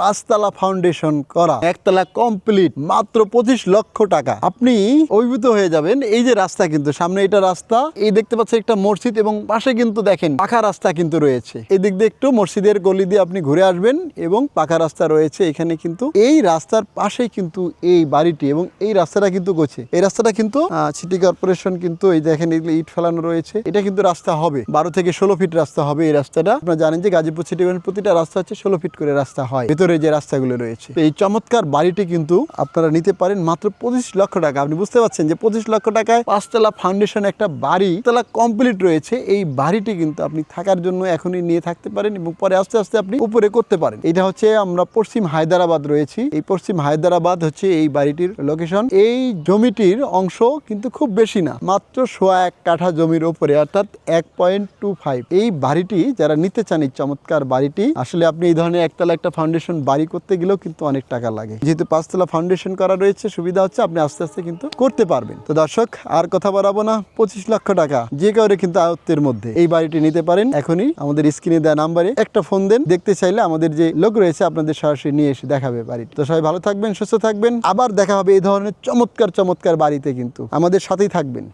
5 তলা ফাউন্ডেশন করা, 1 তলা কমপ্লিট, মাত্র 25 লক্ষ টাকা। আপনি অভিভূত হয়ে যাবেন। এই যে রাস্তা, কিন্তু সামনে এটা রাস্তা, এই দেখতে পাচ্ছেন একটা মসজিদ এবং পাশে কিন্তু দেখেন পাকা রাস্তা কিন্তু রয়েছে। এই দিক দিয়ে একটু মসজিদের গলি দিয়ে আপনি ঘুরে আসবেন এবং পাকা রাস্তা রয়েছে এখানে। কিন্তু এই রাস্তার পাশেই কিন্তু এই বাড়িটি, এবং এই রাস্তাটা কিন্তু গোছে। এই রাস্তাটা কিন্তু সিটি কর্পোরেশন কিন্তু এই দেখেন এগুলো ইট ফেলানো রয়েছে। এটা কিন্তু রাস্তা হবে 12 থেকে 16 ফিট রাস্তা হবে এই রাস্তাটা। আপনারা জানেন যে গাজীপুর সিটি কর্পোরেশন প্রতিটা রাস্তা হচ্ছে 16 ফিট করে রাস্তা হয়, ভেতরে যে রাস্তাগুলো রয়েছে। এই চমৎকার বাড়িটি কিন্তু আপনারা নিতে পারেন মাত্র 25 লক্ষ টাকা। আপনি বুঝতে পারছেন যে 25 লক্ষ টাকায় 5 তলা ফাউন্ডেশন একটা বাড়ি, তলা কমপ্লিট রয়েছে। এই বাড়িটি কিন্তু আপনি থাকার জন্য এখনই নিয়ে থাকতে পারেন এবং পরে আস্তে আস্তে আপনি উপরে করতে পারেন। এটা হচ্ছে আমরা পশ্চিম হায়দ্রাবাদ রয়েছি। এই পশ্চিম হায়দ্রাবাদ হচ্ছে এই বাড়িটির লোকেশন। এই জমিটির অংশ কিন্তু খুব বেশি না, মাত্র 1.25 কাঠা জমির উপরে, অর্থাৎ 1.25। এই বাড়িটি যারা নিতে চান, এই চমৎকার বাড়িটি, আসলে আপনি এই ধরনের 1 তলা একটা ফাউন্ডেশন বাড়ি করতে গেলেও কিন্তু অনেক টাকা লাগে। যেহেতু 5 তলা ফাউন্ডেশন করা রয়েছে, সুবিধা হচ্ছে আপনি আস্তে আস্তে কিন্তু করতে পারবেন। তো দর্শক, আর কথা বাড়াবো না, 25 লক্ষ টাকা যে কাউরে কিন্তু আয়ত্তের মধ্যে এই বাড়িটি নিতে পারেন। এখনই আমাদের স্ক্রিনে দেওয়া নাম্বারে একটা ফোন দেন। দেখতে চাইলে আমাদের যে লোক রয়েছে আপনাদের সরাসরি নিয়ে এসে দেখাবে বাড়িটি। তো সবাই ভালো থাকবেন, সুস্থ থাকবেন, আবার দেখা হবে এই ধরনের চমৎকার চমৎকার বাড়িতে। কিন্তু আমাদের সাথেই থাকবেন।